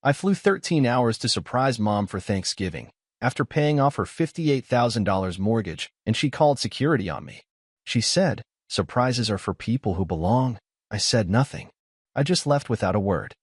I flew 13 hours to surprise Mom for Thanksgiving, after paying off her $58,000 mortgage, and she called security on me. She said, "Surprises are for people who belong." I said nothing. I just left without a word.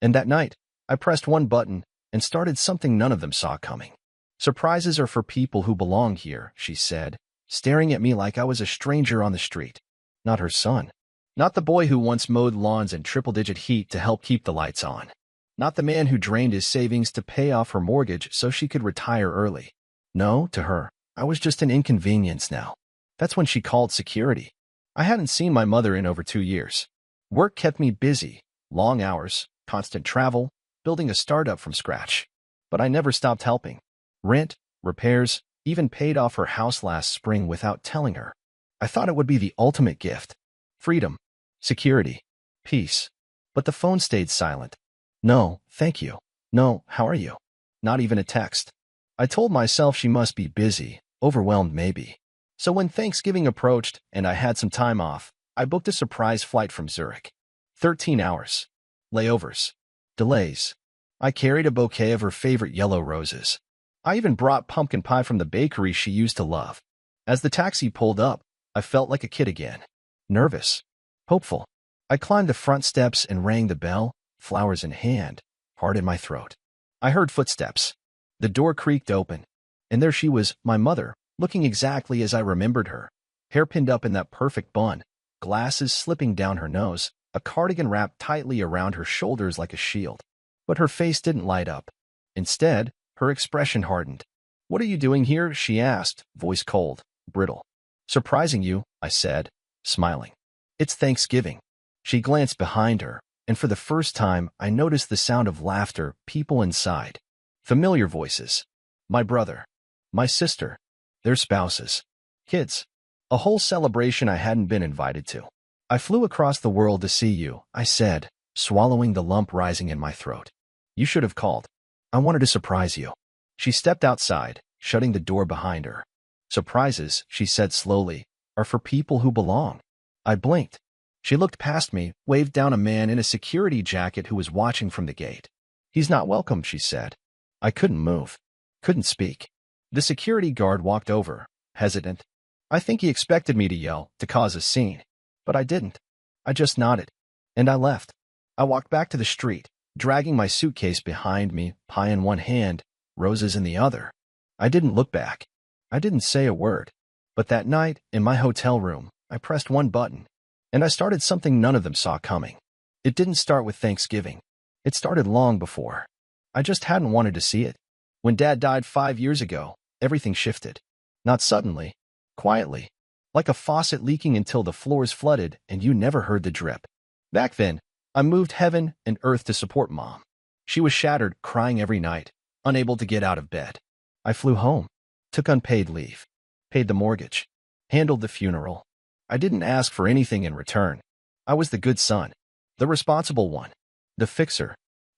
And that night, I pressed one button and started something none of them saw coming. "Surprises are for people who belong here," she said, staring at me like I was a stranger on the street. Not her son. Not the boy who once mowed lawns in triple-digit heat to help keep the lights on. Not the man who drained his savings to pay off her mortgage so she could retire early. No, to her, I was just an inconvenience now. That's when she called security. I hadn't seen my mother in over 2 years. Work kept me busy, long hours, constant travel, building a startup from scratch. But I never stopped helping. Rent, repairs, even paid off her house last spring without telling her. I thought it would be the ultimate gift. Freedom, security, peace. But the phone stayed silent. No, thank you. No, how are you? Not even a text. I told myself she must be busy, overwhelmed maybe. So when Thanksgiving approached and I had some time off, I booked a surprise flight from Zurich. 13 hours. Layovers. Delays. I carried a bouquet of her favorite yellow roses. I even brought pumpkin pie from the bakery she used to love. As the taxi pulled up, I felt like a kid again. Nervous. Hopeful. I climbed the front steps and rang the bell, flowers in hand, heart in my throat. I heard footsteps. The door creaked open, and there she was, my mother, looking exactly as I remembered her. Hair pinned up in that perfect bun, glasses slipping down her nose, a cardigan wrapped tightly around her shoulders like a shield. But her face didn't light up. Instead, her expression hardened. "What are you doing here?" she asked, voice cold, brittle. "Surprising you," I said, smiling. "It's Thanksgiving." She glanced behind her, and for the first time, I noticed the sound of laughter, people inside. Familiar voices. My brother. My sister. Their spouses. Kids. A whole celebration I hadn't been invited to. "I flew across the world to see you," I said, swallowing the lump rising in my throat. "You should have called. I wanted to surprise you." She stepped outside, shutting the door behind her. "Surprises," she said slowly, "are for people who belong." I blinked. She looked past me, waved down a man in a security jacket who was watching from the gate. "He's not welcome," she said. I couldn't move. Couldn't speak. The security guard walked over, hesitant. I think he expected me to yell, to cause a scene. But I didn't. I just nodded. And I left. I walked back to the street, dragging my suitcase behind me, pie in one hand, roses in the other. I didn't look back. I didn't say a word. But that night, in my hotel room, I pressed one button, and I started something none of them saw coming. It didn't start with Thanksgiving. It started long before. I just hadn't wanted to see it. When Dad died 5 years ago, everything shifted. Not suddenly, quietly, like a faucet leaking until the floors flooded and you never heard the drip. Back then, I moved heaven and earth to support Mom. She was shattered, crying every night, unable to get out of bed. I flew home, took unpaid leave, paid the mortgage, handled the funeral. I didn't ask for anything in return. I was the good son, the responsible one, the fixer.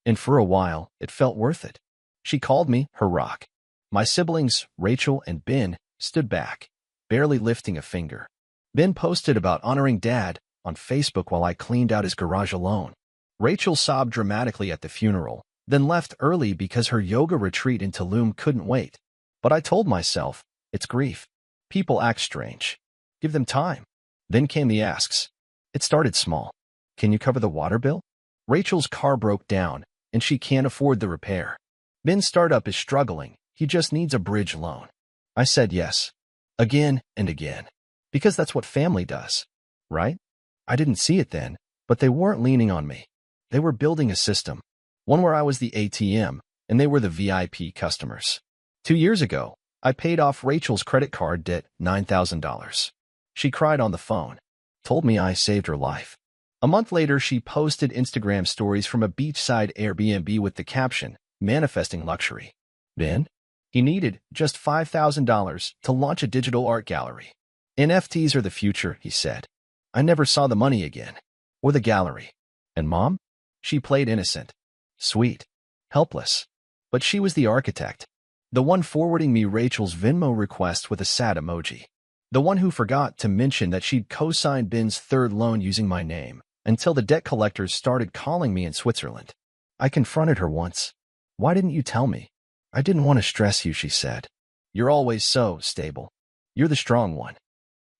And for a while, it felt worth it. She called me her rock. My siblings, Rachel and Ben, stood back, barely lifting a finger. Ben posted about honoring Dad on Facebook while I cleaned out his garage alone. Rachel sobbed dramatically at the funeral, then left early because her yoga retreat in Tulum couldn't wait. But I told myself, it's grief. People act strange. Give them time. Then came the asks. It started small. "Can you cover the water bill?" Rachel's car broke down, and she can't afford the repair. Ben's startup is struggling. He just needs a bridge loan. I said yes. Again and again. Because that's what family does. Right? I didn't see it then, but they weren't leaning on me. They were building a system. One where I was the ATM, and they were the VIP customers. 2 years ago, I paid off Rachel's credit card debt, $9,000. She cried on the phone. Told me I saved her life. A month later, she posted Instagram stories from a beachside Airbnb with the caption, "Manifesting Luxury." Ben? He needed just $5,000 to launch a digital art gallery. "NFTs are the future," he said. I never saw the money again, or the gallery. And Mom? She played innocent, sweet, helpless. But she was the architect, the one forwarding me Rachel's Venmo request with a sad emoji, the one who forgot to mention that she'd co-signed Ben's third loan using my name, until the debt collectors started calling me in Switzerland. I confronted her once. Why didn't you tell me? I didn't want to stress you, she said. You're always so stable. You're the strong one.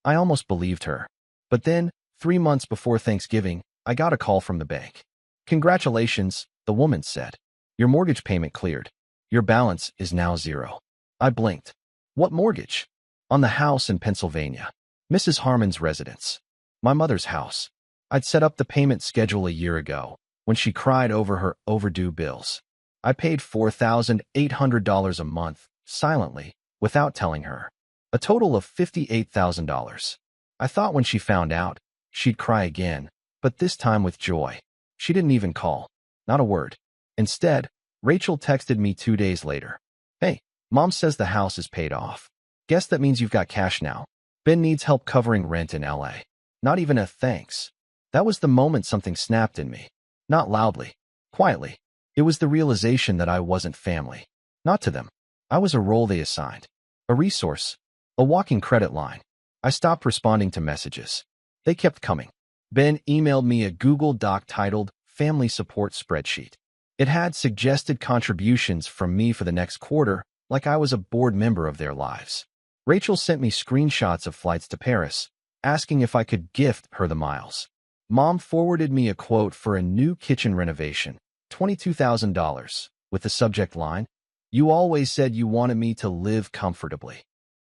I almost believed her. But then, 3 months before Thanksgiving, I got a call from the bank. Congratulations, the woman said. Your mortgage payment cleared. Your balance is now 0. I blinked. What mortgage? On the house in Pennsylvania. Mrs. Harmon's residence. My mother's house. I'd set up the payment schedule a year ago, when she cried over her overdue bills. I paid $4,800 a month, silently, without telling her. A total of $58,000. I thought when she found out, she'd cry again, but this time with joy. She didn't even call. Not a word. Instead, Rachel texted me 2 days later. Hey, Mom says the house is paid off. Guess that means you've got cash now. Ben needs help covering rent in LA. Not even a thanks. That was the moment something snapped in me. Not loudly. Quietly. It was the realization that I wasn't family. Not to them. I was a role they assigned. A resource. A walking credit line. I stopped responding to messages. They kept coming. Ben emailed me a Google Doc titled Family Support Spreadsheet. It had suggested contributions from me for the next quarter, like I was a board member of their lives. Rachel sent me screenshots of flights to Paris, asking if I could gift her the miles. Mom forwarded me a quote for a new kitchen renovation, $22,000, with the subject line, "You always said you wanted me to live comfortably."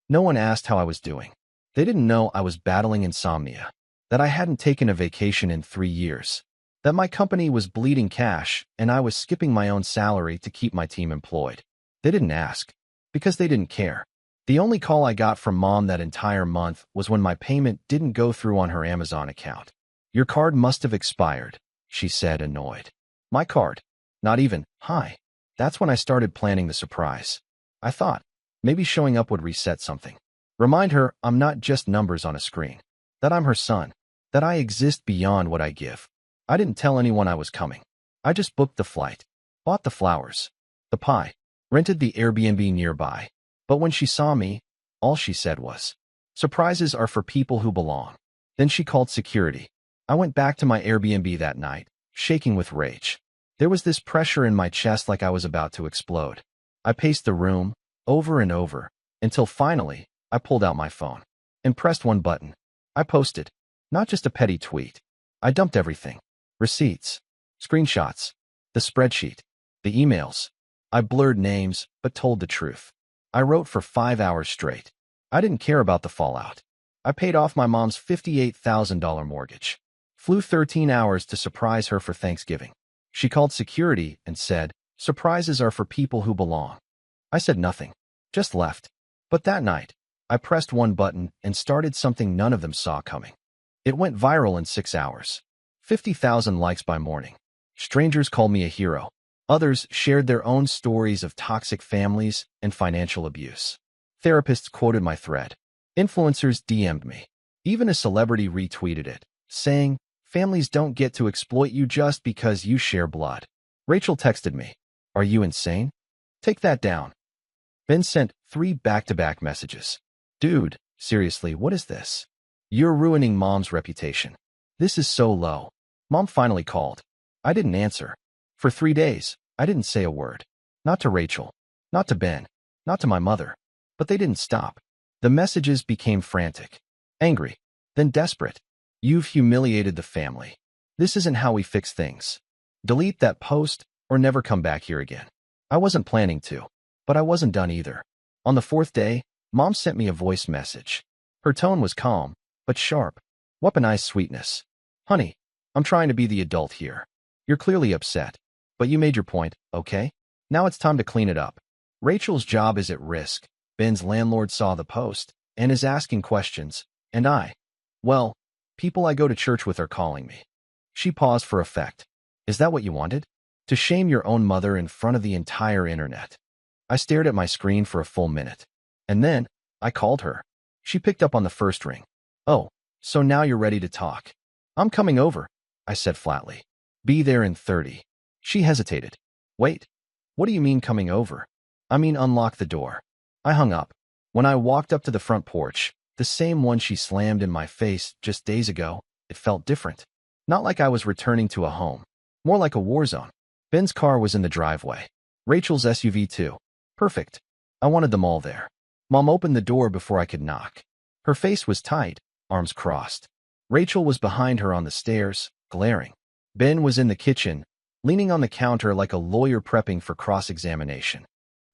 No one asked how I was doing. They didn't know I was battling insomnia, that I hadn't taken a vacation in 3 years, that my company was bleeding cash and I was skipping my own salary to keep my team employed. They didn't ask, because they didn't care. The only call I got from Mom that entire month was when my payment didn't go through on her Amazon account. Your card must have expired, she said, annoyed. My card? Not even, hi. That's when I started planning the surprise. I thought, maybe showing up would reset something. Remind her I'm not just numbers on a screen. That I'm her son. That I exist beyond what I give. I didn't tell anyone I was coming. I just booked the flight. Bought the flowers. The pie. Rented the Airbnb nearby. But when she saw me, all she said was, "Surprises are for people who belong." Then she called security. I went back to my Airbnb that night, shaking with rage. There was this pressure in my chest like I was about to explode. I paced the room, over and over, until finally, I pulled out my phone and pressed one button. I posted. Not just a petty tweet. I dumped everything. Receipts. Screenshots. The spreadsheet. The emails. I blurred names, but told the truth. I wrote for 5 hours straight. I didn't care about the fallout. I paid off my mom's $58,000 mortgage. Flew 13 hours to surprise her for Thanksgiving. She called security and said, "Surprises are for people who belong." I said nothing. Just left. But that night, I pressed one button and started something none of them saw coming. It went viral in 6 hours. 50,000 likes by morning. Strangers called me a hero. Others shared their own stories of toxic families and financial abuse. Therapists quoted my thread. Influencers DM'd me. Even a celebrity retweeted it, saying, "Families don't get to exploit you just because you share blood." Rachel texted me, "Are you insane? Take that down." Ben sent 3 back-to-back messages. "Dude, seriously, what is this? You're ruining Mom's reputation. This is so low." Mom finally called. I didn't answer. For 3 days, I didn't say a word. Not to Rachel. Not to Ben. Not to my mother. But they didn't stop. The messages became frantic. Angry. Then desperate. "You've humiliated the family. This isn't how we fix things. Delete that post or never come back here again." I wasn't planning to. But I wasn't done either. On the 4th day, Mom sent me a voice message. Her tone was calm, but sharp. Weaponized sweetness. "Honey, I'm trying to be the adult here. You're clearly upset. But you made your point, okay? Now it's time to clean it up. Rachel's job is at risk. Ben's landlord saw the post and is asking questions, and well, people I go to church with are calling me." She paused for effect. "Is that what you wanted? To shame your own mother in front of the entire internet?" I stared at my screen for a full minute. And then, I called her. She picked up on the first ring. "Oh, so now you're ready to talk." "I'm coming over," I said flatly. "Be there in 30. She hesitated. "Wait, what do you mean coming over?" "I mean unlock the door." I hung up. When I walked up to the front porch, the same one she slammed in my face just days ago, it felt different. Not like I was returning to a home. More like a war zone. Ben's car was in the driveway. Rachel's SUV too. Perfect. I wanted them all there. Mom opened the door before I could knock. Her face was tight, arms crossed. Rachel was behind her on the stairs, glaring. Ben was in the kitchen, leaning on the counter like a lawyer prepping for cross-examination.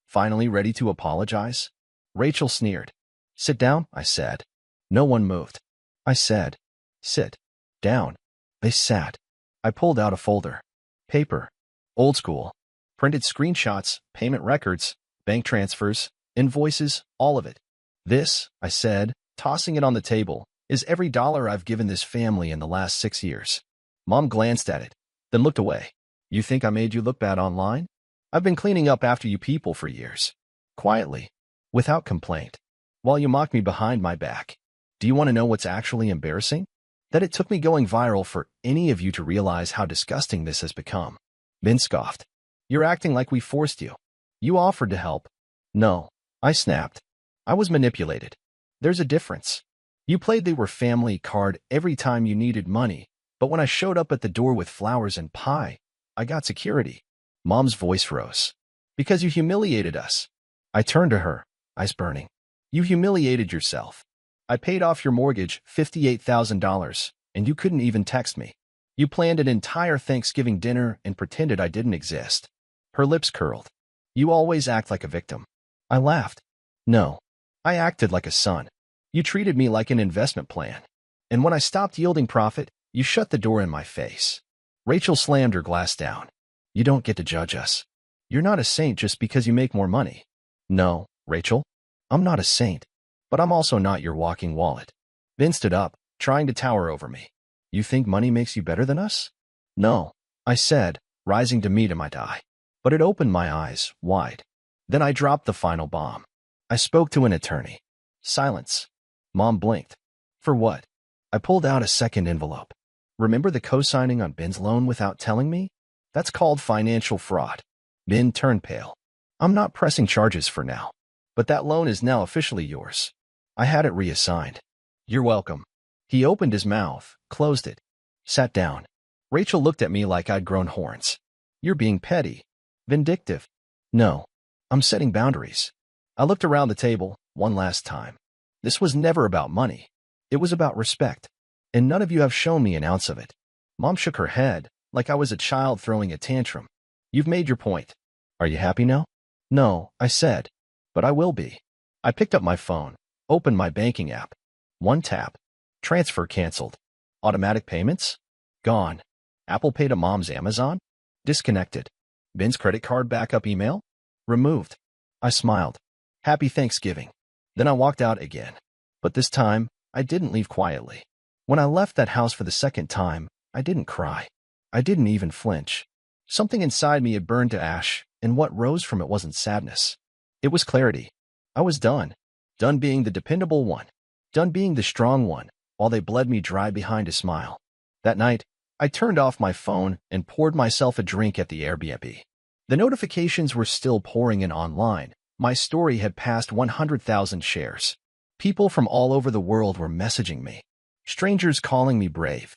Finally ready to apologize? Rachel sneered. Sit down, I said. No one moved. I said, sit down. They sat. I pulled out a folder. Paper. Old school. Printed screenshots, payment records, bank transfers, invoices, all of it. This, I said, tossing it on the table, is every dollar I've given this family in the last 6 years. Mom glanced at it, then looked away. You think I made you look bad online? I've been cleaning up after you people for years. Quietly, without complaint, while you mock me behind my back. Do you want to know what's actually embarrassing? That it took me going viral for any of you to realize how disgusting this has become. Ben scoffed. You're acting like we forced you. You offered to help. No, I snapped. I was manipulated. There's a difference. You played they were family card every time you needed money, but when I showed up at the door with flowers and pie, I got security. Mom's voice rose. Because you humiliated us. I turned to her, eyes burning. You humiliated yourself. I paid off your mortgage, $58,000, and you couldn't even text me. You planned an entire Thanksgiving dinner and pretended I didn't exist. Her lips curled. You always act like a victim. I laughed. No, I acted like a son. You treated me like an investment plan. And when I stopped yielding profit, you shut the door in my face. Rachel slammed her glass down. You don't get to judge us. You're not a saint just because you make more money. No, Rachel, I'm not a saint, but I'm also not your walking wallet. Ben stood up, trying to tower over me. You think money makes you better than us? No, I said, rising to meet him I'd eye. But it opened my eyes wide. Then I dropped the final bomb. I spoke to an attorney. Silence. Mom blinked. For what? I pulled out a second envelope. Remember the co-signing on Ben's loan without telling me? That's called financial fraud. Ben turned pale. I'm not pressing charges for now. But that loan is now officially yours. I had it reassigned. You're welcome. He opened his mouth, closed it, sat down. Rachel looked at me like I'd grown horns. You're being petty. Vindictive. No, I'm setting boundaries. I looked around the table one last time. This was never about money. It was about respect. And none of you have shown me an ounce of it. Mom shook her head like I was a child throwing a tantrum. You've made your point. Are you happy now? No, I said. But I will be. I picked up my phone, opened my banking app. One tap. Transfer canceled. Automatic payments? Gone. Apple Pay to Mom's Amazon? Disconnected. Ben's credit card backup email? Removed. I smiled. Happy Thanksgiving. Then I walked out again. But this time, I didn't leave quietly. When I left that house for the second time, I didn't cry. I didn't even flinch. Something inside me had burned to ash, and what rose from it wasn't sadness. It was clarity. I was done. Done being the dependable one. Done being the strong one, while they bled me dry behind a smile. That night, I turned off my phone and poured myself a drink at the Airbnb. The notifications were still pouring in online. My story had passed 100,000 shares. People from all over the world were messaging me. Strangers calling me brave.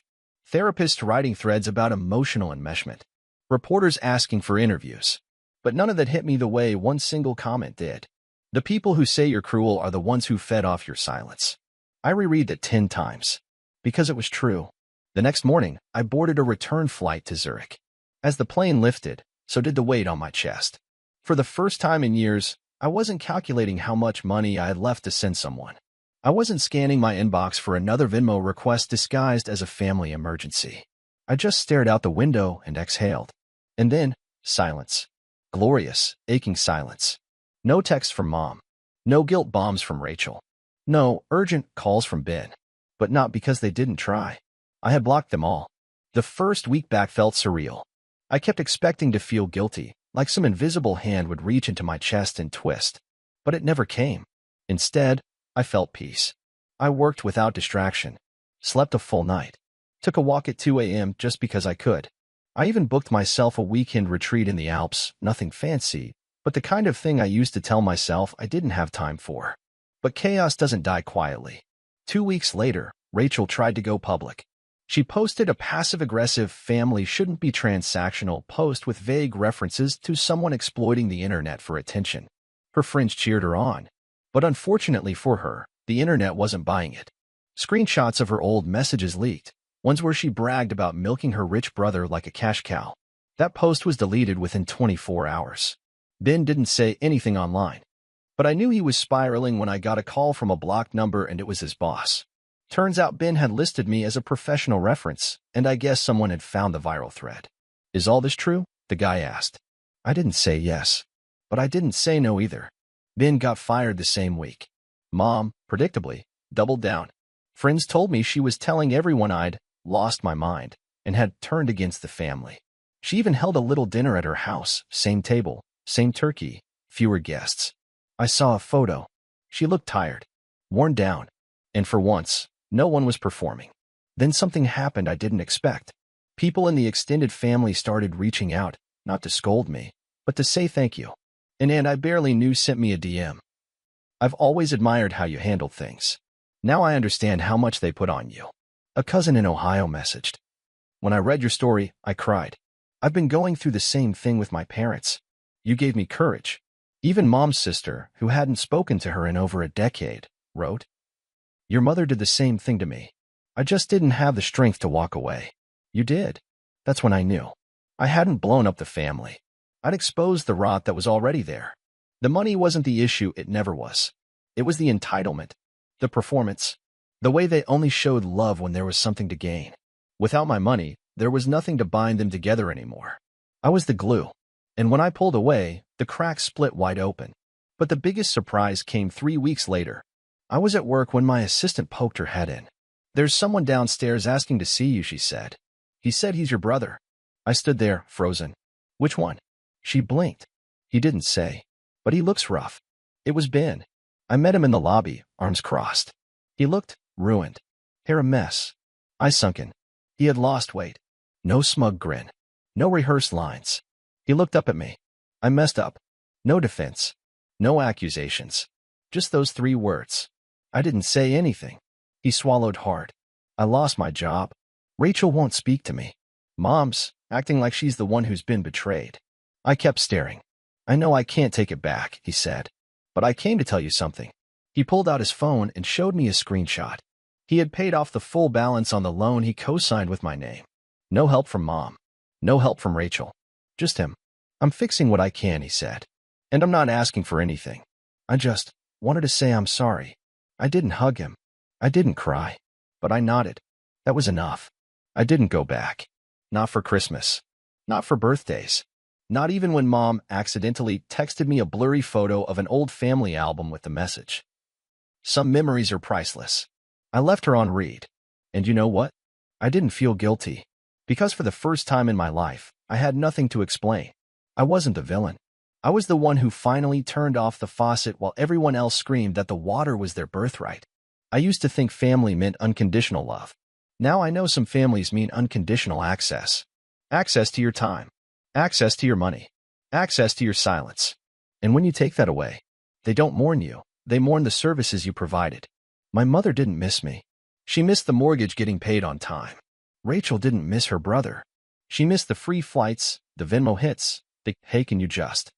Therapists writing threads about emotional enmeshment. Reporters asking for interviews. But none of that hit me the way one single comment did. The people who say you're cruel are the ones who fed off your silence. I reread that 10 times. Because it was true. The next morning, I boarded a return flight to Zurich. As the plane lifted, so did the weight on my chest. For the first time in years, I wasn't calculating how much money I had left to send someone. I wasn't scanning my inbox for another Venmo request disguised as a family emergency. I just stared out the window and exhaled. And then, silence. Glorious, aching silence. No text from Mom. No guilt bombs from Rachel. No urgent calls from Ben. But not because they didn't try. I had blocked them all. The first week back felt surreal. I kept expecting to feel guilty, like some invisible hand would reach into my chest and twist. But it never came. Instead, I felt peace. I worked without distraction. Slept a full night. Took a walk at 2 a.m. just because I could. I even booked myself a weekend retreat in the Alps, nothing fancy, but the kind of thing I used to tell myself I didn't have time for. But chaos doesn't die quietly. 2 weeks later, Rachel tried to go public. She posted a passive-aggressive "family shouldn't be transactional" post with vague references to someone exploiting the internet for attention. Her friends cheered her on. But unfortunately for her, the internet wasn't buying it. Screenshots of her old messages leaked, ones where she bragged about milking her rich brother like a cash cow. That post was deleted within 24 hours. Ben didn't say anything online. But I knew he was spiraling when I got a call from a blocked number and it was his boss. Turns out Ben had listed me as a professional reference, and I guess someone had found the viral thread. "Is all this true?" the guy asked. I didn't say yes, but I didn't say no either. Ben got fired the same week. Mom, predictably, doubled down. Friends told me she was telling everyone I'd lost my mind and had turned against the family. She even held a little dinner at her house, same table, same turkey, fewer guests. I saw a photo. She looked tired, worn down, and for once, no one was performing. Then something happened I didn't expect. People in the extended family started reaching out, not to scold me, but to say thank you. An aunt I barely knew sent me a DM. "I've always admired how you handled things. Now I understand how much they put on you." A cousin in Ohio messaged. "When I read your story, I cried. I've been going through the same thing with my parents. You gave me courage." Even Mom's sister, who hadn't spoken to her in over a decade, wrote, "Your mother did the same thing to me. I just didn't have the strength to walk away. You did." That's when I knew. I hadn't blown up the family. I'd exposed the rot that was already there. The money wasn't the issue, it never was. It was the entitlement, the performance, the way they only showed love when there was something to gain. Without my money, there was nothing to bind them together anymore. I was the glue. And when I pulled away, the cracks split wide open. But the biggest surprise came 3 weeks later. I was at work when my assistant poked her head in. "There's someone downstairs asking to see you," she said. "He said he's your brother." I stood there, frozen. "Which one?" She blinked. "He didn't say, but he looks rough." It was Ben. I met him in the lobby, arms crossed. He looked ruined, hair a mess, eyes sunken. He had lost weight. No smug grin. No rehearsed lines. He looked up at me. I messed up. No defense. No accusations. Just those 3 words. I didn't say anything. He swallowed hard. "I lost my job. Rachel won't speak to me. Mom's acting like she's the one who's been betrayed." I kept staring. "I know I can't take it back," he said, "but I came to tell you something." He pulled out his phone and showed me a screenshot. He had paid off the full balance on the loan he co-signed with my name. No help from Mom. No help from Rachel. Just him. "I'm fixing what I can," he said. "And I'm not asking for anything. I just wanted to say I'm sorry." I didn't hug him. I didn't cry. But I nodded. That was enough. I didn't go back. Not for Christmas. Not for birthdays. Not even when Mom accidentally texted me a blurry photo of an old family album with the message, "Some memories are priceless." I left her on read. And you know what? I didn't feel guilty. Because for the first time in my life, I had nothing to explain. I wasn't the villain. I was the one who finally turned off the faucet while everyone else screamed that the water was their birthright. I used to think family meant unconditional love. Now I know some families mean unconditional access. Access to your time. Access to your money. Access to your silence. And when you take that away, they don't mourn you. They mourn the services you provided. My mother didn't miss me. She missed the mortgage getting paid on time. Rachel didn't miss her brother. She missed the free flights, the Venmo hits, the "Hey, can you just?"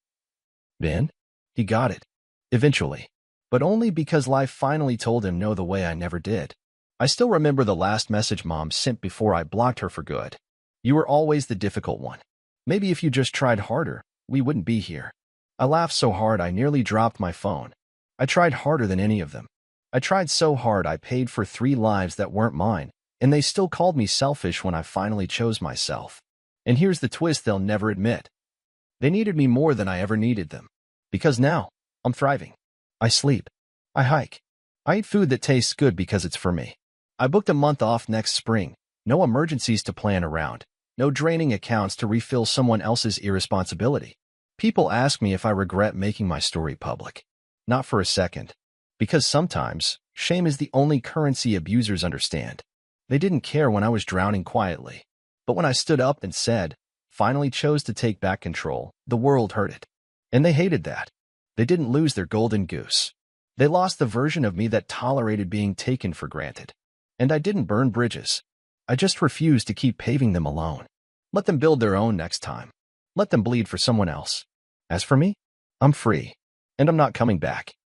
Ben? He got it. Eventually. But only because life finally told him no the way I never did. I still remember the last message Mom sent before I blocked her for good. "You were always the difficult one. Maybe if you just tried harder, we wouldn't be here." I laughed so hard I nearly dropped my phone. I tried harder than any of them. I tried so hard I paid for 3 lives that weren't mine, and they still called me selfish when I finally chose myself. And here's the twist they'll never admit. They needed me more than I ever needed them. Because now, I'm thriving. I sleep. I hike. I eat food that tastes good because it's for me. I booked a month off next spring. No emergencies to plan around. No draining accounts to refill someone else's irresponsibility. People ask me if I regret making my story public. Not for a second. Because sometimes, shame is the only currency abusers understand. They didn't care when I was drowning quietly. But when I stood up and said, finally chose to take back control, the world heard it. And they hated that. They didn't lose their golden goose. They lost the version of me that tolerated being taken for granted. And I didn't burn bridges. I just refuse to keep paving them alone. Let them build their own next time. Let them bleed for someone else. As for me, I'm free, and I'm not coming back.